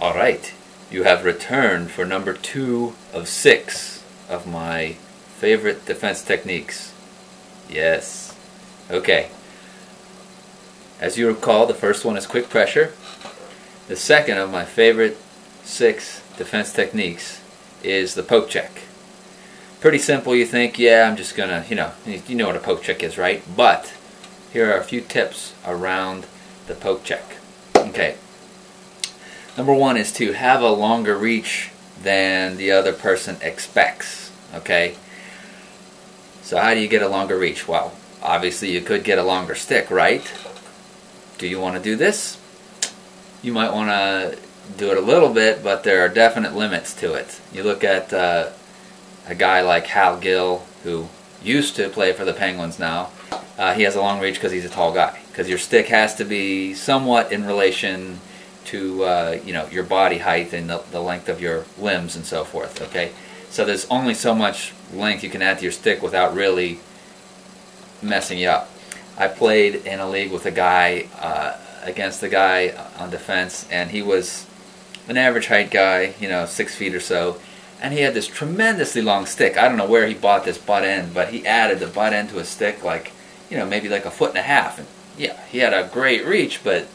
Alright, you have returned for number 2 of 6 of my favorite defense techniques. Yes. Okay. As you recall, the first one is quick pressure. The second of my favorite 6 defense techniques is the poke check. Pretty simple, you think, yeah, I'm just gonna, you know what a poke check is, right? But here are a few tips around the poke check. Okay. Number 1 is to have a longer reach than the other person expects. Okay? So how do you get a longer reach? Well, obviously you could get a longer stick, right? Do you want to do this? You might want to do it a little bit, but there are definite limits to it. You look at a guy like Hal Gill, who used to play for the Penguins now. He has a long reach because he's a tall guy. Because your stick has to be somewhat in relation to your body height and the length of your limbs and so forth. Okay, so there's only so much length you can add to your stick without really messing you up. I played in a league with a guy against a guy on defense, and he was an average height guy, 6 feet or so, and he had this tremendously long stick. I don't know where he bought this butt end, but he added the butt end to his stick like, maybe like 1.5 feet. And yeah, he had a great reach, but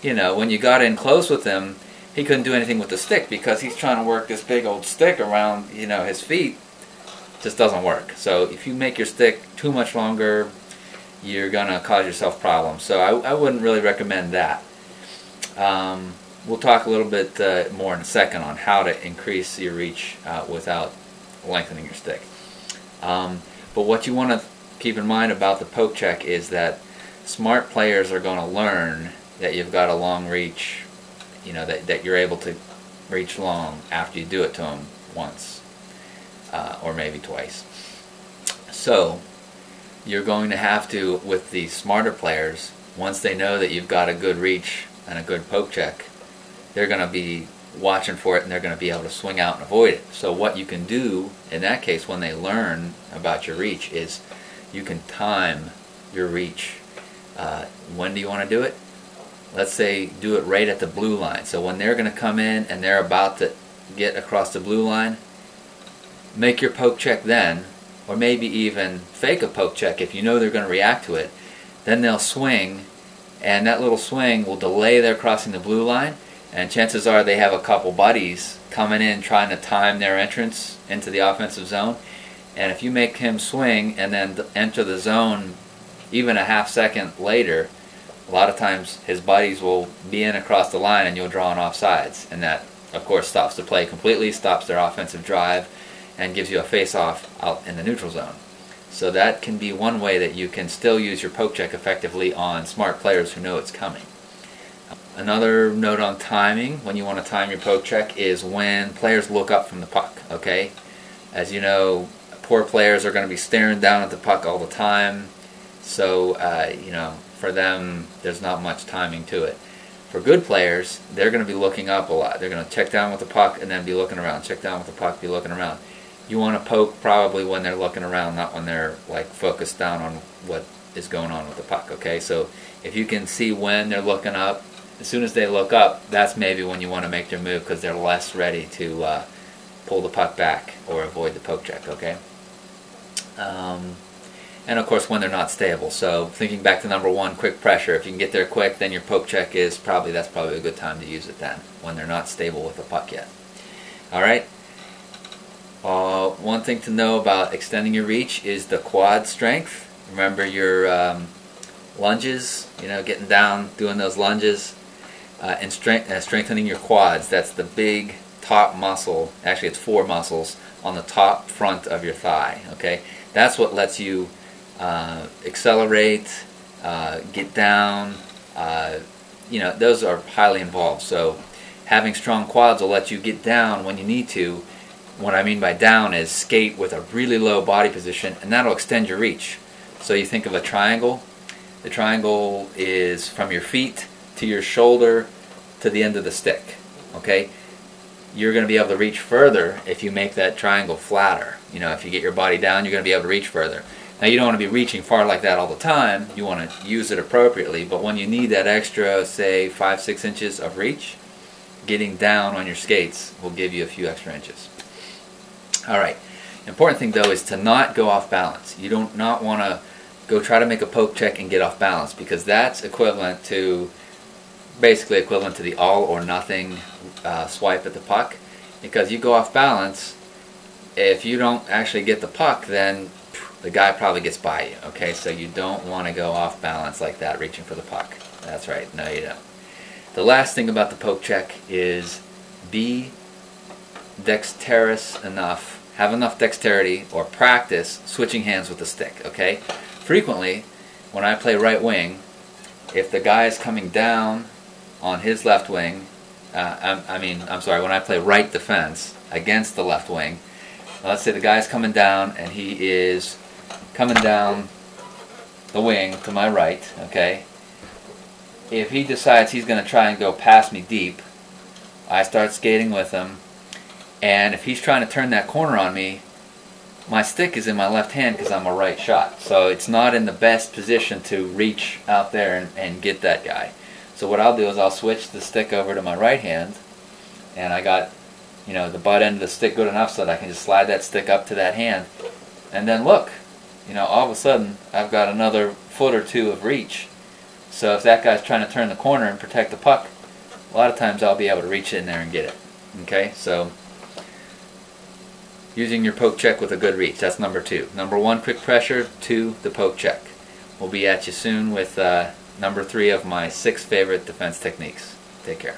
when you got in close with him, he couldn't do anything with the stick because he's trying to work this big old stick around, his feet. It just doesn't work. So if you make your stick too much longer, you're going to cause yourself problems. So I wouldn't really recommend that. We'll talk a little bit more in a second on how to increase your reach without lengthening your stick. But what you want to keep in mind about the poke check is that smart players are going to learn that you've got a long reach, that you're able to reach long after you do it to them once or maybe twice. So you're going to have to, with the smarter players, once they know that you've got a good reach and a good poke check, they're going to be watching for it and they're going to be able to swing out and avoid it. So what you can do in that case when they learn about your reach is you can time your reach. When do you want to do it? Let's say do it right at the blue line. So when they're going to come in and they're about to get across the blue line, make your poke check then, or maybe even fake a poke check if you know they're going to react to it. Then they'll swing, and that little swing will delay their crossing the blue line, and chances are they have a couple buddies coming in trying to time their entrance into the offensive zone. And if you make him swing and then enter the zone even a half second later, a lot of times his buddies will be in across the line and you'll draw an offsides. And that, of course, stops the play completely, stops their offensive drive, and gives you a face-off out in the neutral zone. So that can be one way that you can still use your poke check effectively on smart players who know it's coming. Another note on timing, when you want to time your poke check, is when players look up from the puck. Okay, as you know, poor players are going to be staring down at the puck all the time. So, for them, there's not much timing to it. For good players, they're going to be looking up a lot. They're going to check down with the puck and then be looking around. Check down with the puck, be looking around. You want to poke probably when they're looking around, not when they're focused down on what is going on with the puck. Okay, so if you can see when they're looking up, as soon as they look up, that's maybe when you want to make their move because they're less ready to pull the puck back or avoid the poke check. Okay. And of course when they're not stable. So thinking back to number 1, quick pressure. If you can get there quick, then your poke check that's probably a good time to use it then, when they're not stable with the puck yet. Alright. One thing to know about extending your reach is the quad strength. Remember your lunges, getting down, doing those lunges, and strengthening your quads. That's the big top muscle. Actually, it's 4 muscles on the top front of your thigh. Okay, that's what lets you accelerate, get down. Those are highly involved. So having strong quads will let you get down when you need to. What I mean by down is skate with a really low body position, and that'll extend your reach. So you think of a triangle. The triangle is from your feet to your shoulder to the end of the stick. Okay? You're going to be able to reach further if you make that triangle flatter. If you get your body down, you're going to be able to reach further. Now you don't want to be reaching far like that all the time. You want to use it appropriately, but when you need that extra, say 5-6 inches of reach, getting down on your skates will give you a few extra inches. Alright, important thing though is to not go off balance. You do not want to go try to make a poke check and get off balance, because that's equivalent to, basically equivalent to the all or nothing swipe at the puck. Because you go off balance, if you don't actually get the puck, then the guy probably gets by you. Okay, so you don't want to go off balance like that reaching for the puck. That's right, no you don't. The last thing about the poke check is be dexterous enough, have enough dexterity or practice switching hands with the stick. Okay, frequently when I play right wing, if the guy is coming down on his left wing, I'm sorry, when I play right defense against the left wing, let's say the guy's coming down and he is coming down the wing to my right, okay? If he decides he's going to try and go past me deep, I start skating with him, and if he's trying to turn that corner on me, my stick is in my left hand because I'm a right shot. So it's not in the best position to reach out there and get that guy. So what I'll do is I'll switch the stick over to my right hand, and I got, you know, the butt end of the stick good enough so that I can just slide that stick up to that hand, and then look, you know, all of a sudden I've got another foot or two of reach. So if that guy's trying to turn the corner and protect the puck, a lot of times I'll be able to reach in there and get it. Okay, so using your poke check with a good reach, that's number 2. Number 1, quick pressure. 2, the poke check. We'll be at you soon with number 3 of my 6 favorite defense techniques. Take care.